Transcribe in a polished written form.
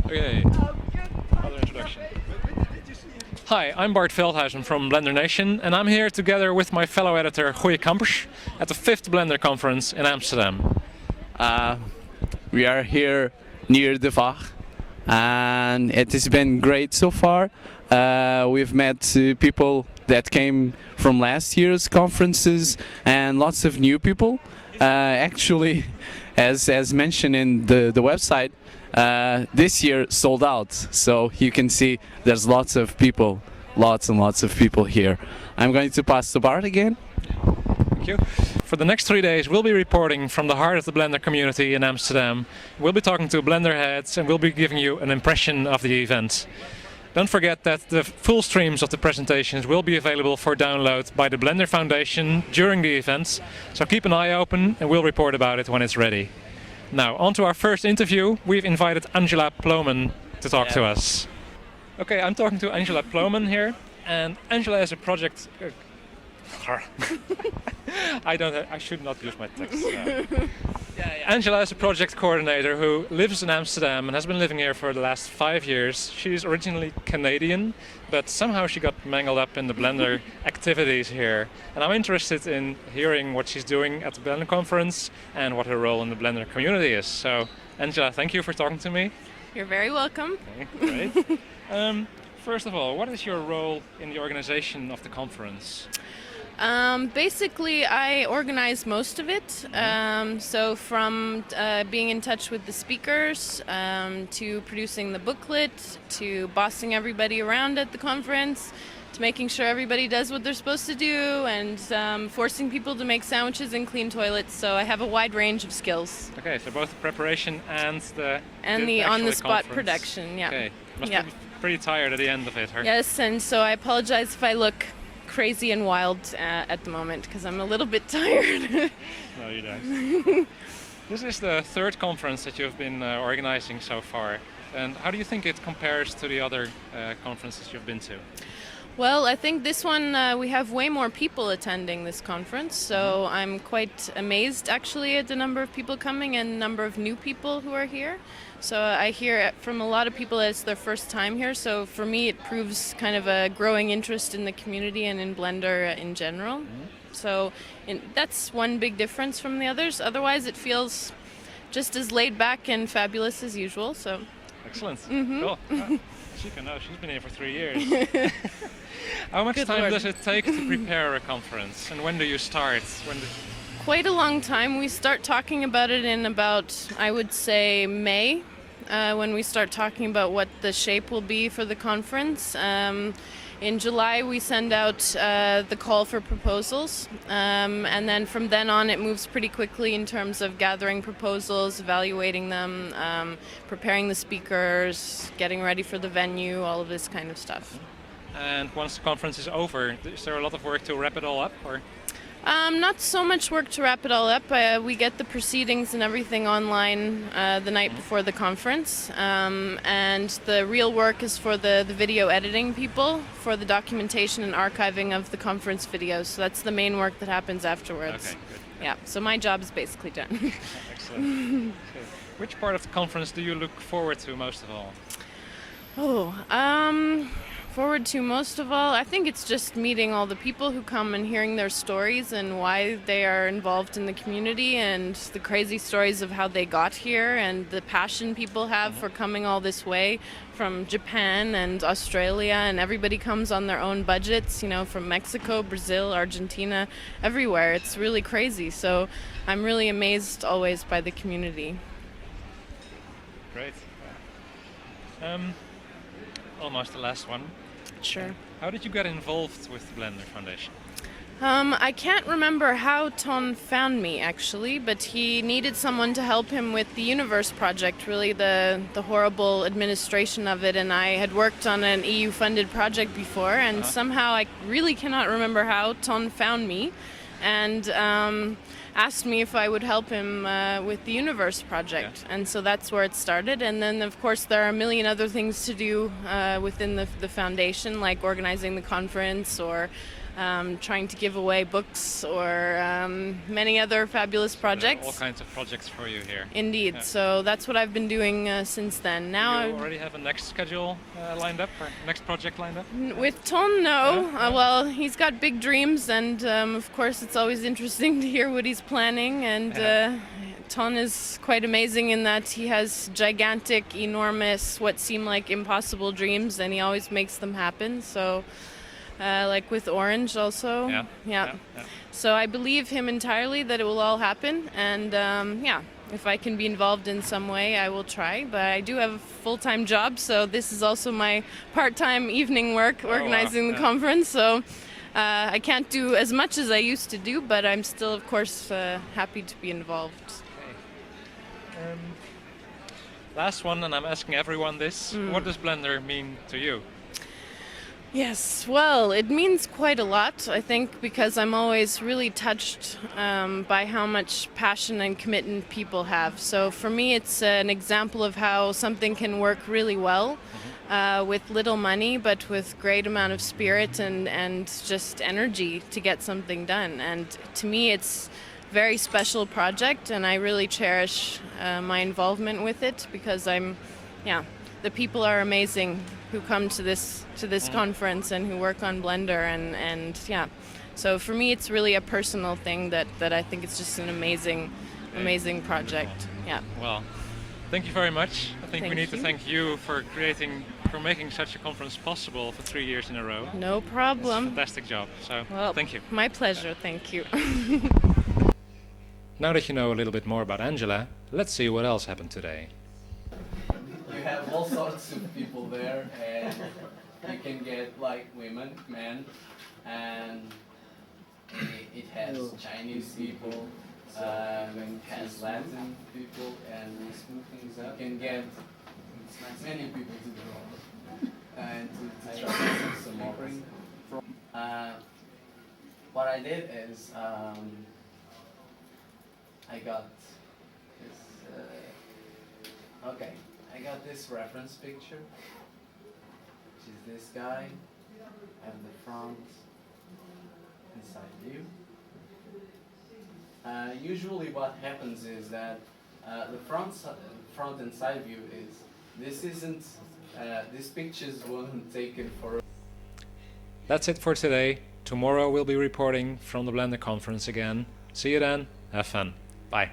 Okay, other introduction. Hi, I'm Bart Veldhuizen from BlenderNation, and I'm here together with my fellow editor Goeie Kampers at the 5th Blender Conference in Amsterdam. We are here near the VAG, and it has been great so far. We've met people that came from last year's conferences and lots of new people. Actually, as mentioned in the website, this year sold out, so you can see there's lots and lots of people here. I'm going to pass to Bart again. Thank you. For the next 3 days we'll be reporting from the heart of the Blender community in Amsterdam. We'll be talking to Blender heads and we'll be giving you an impression of the event. Don't forget that the full streams of the presentations will be available for download by the Blender Foundation during the event, so keep an eye open and we'll report about it when it's ready. Now, on to our first interview. We've invited Angela Plomen to talk to us. Okay, I'm talking to Angela Plomen here, and Angela is a project... I should not use my text. Angela is a project coordinator who lives in Amsterdam and has been living here for the last 5 years. She's originally Canadian, but somehow she got mangled up in the Blender activities here. And I'm interested in hearing what she's doing at the Blender conference and what her role in the Blender community is. So, Angela, thank you for talking to me. You're very welcome. Okay, great. First of all, what is your role in the organization of the conference? Basically, I organize most of it. So from being in touch with the speakers, to producing the booklet, to bossing everybody around at the conference, to making sure everybody does what they're supposed to do, and forcing people to make sandwiches and clean toilets. So I have a wide range of skills. Okay, so both the preparation and the on-the-spot production. Yeah. Okay, must be pretty tired at the end of it, huh? Yes, and so I apologize if I look crazy and wild at the moment because I'm a little bit tired. No, you don't. This is the third conference that you've been organizing so far, and how do you think it compares to the other conferences you've been to? Well, I think this one we have way more people attending this conference, so I'm quite amazed actually at the number of people coming and the number of new people who are here. So I hear from a lot of people that it's their first time here, so for me it proves kind of a growing interest in the community and in Blender in general. So that's one big difference from the others. Otherwise it feels just as laid back and fabulous as usual. So excellent. Cool. She can know, she's been here for 3 years. How much time does it take to prepare a conference, and when do you start? Quite a long time. We start talking about it in about, I would say, May, when we start talking about what the shape will be for the conference. In July we send out the call for proposals, and then from then on it moves pretty quickly in terms of gathering proposals, evaluating them, preparing the speakers, getting ready for the venue, all of this kind of stuff. And once the conference is over, is there a lot of work to wrap it all up, or? Not so much work to wrap it all up. We get the proceedings and everything online the night before the conference, and the real work is for the video editing people, for the documentation and archiving of the conference videos. So that's the main work that happens afterwards. Okay, good. Yeah, so my job is basically done. Excellent. So, which part of the conference do you look forward to most of all? Forward to most of all, I think it's just meeting all the people who come and hearing their stories and why they are involved in the community, and the crazy stories of how they got here and the passion people have for coming all this way from Japan and Australia, and everybody comes on their own budgets, you know, from Mexico, Brazil, Argentina, everywhere. It's really crazy. So I'm really amazed always by the community. Great. Almost the last one. Sure. How did you get involved with the Blender Foundation? I can't remember how Ton found me actually, but he needed someone to help him with the Universe project, really the horrible administration of it, and I had worked on an EU funded project before, and somehow I really cannot remember how Ton found me and asked me if I would help him with the Universe project. Yeah. And so that's where it started. And then, of course, there are a million other things to do within the foundation, like organizing the conference or trying to give away books or many other fabulous projects. All kinds of projects for you here. Indeed. Yeah. So that's what I've been doing since then. Now You already have a next schedule lined up, or next project lined up? with Ton, no. Yeah. Well, he's got big dreams, and of course, it's always interesting to hear what he's planning. And Ton is quite amazing in that he has gigantic, enormous, what seem like impossible dreams, and he always makes them happen. So, like with Orange, also. Yeah. So I believe him entirely that it will all happen, and if I can be involved in some way, I will try. But I do have a full-time job, so this is also my part-time evening work, organizing the conference. So I can't do as much as I used to do, but I'm still, of course, happy to be involved. Okay. Last one, and I'm asking everyone this. What does Blender mean to you? Yes, well, it means quite a lot, I think, because I'm always really touched by how much passion and commitment people have. So for me, it's an example of how something can work really well with little money, but with great amount of spirit and just energy to get something done. And to me, it's a very special project, and I really cherish my involvement with it because the people are amazing who come to this conference and who work on Blender and so for me it's really a personal thing that I think it's just an amazing project. Yeah. Well, thank you very much. I think we need to you. thank you for making such a conference possible for 3 years in a row. No It's a problem. fantastic job. So Well, thank you. my pleasure. Thank you. Now that you know a little bit more about Angela, let's see what else happened today. You have all sorts of people there, and you can get like women, men, and it has Chinese people, it has Latin people, and you can get many people to the and to try some offering. What I did is I got this. Okay. I got this reference picture, which is this guy, and the front and side view. Usually what happens is that the front and side view these pictures weren't taken for. That's it for today. Tomorrow we'll be reporting from the Blender conference again. See you then. Have fun. Bye.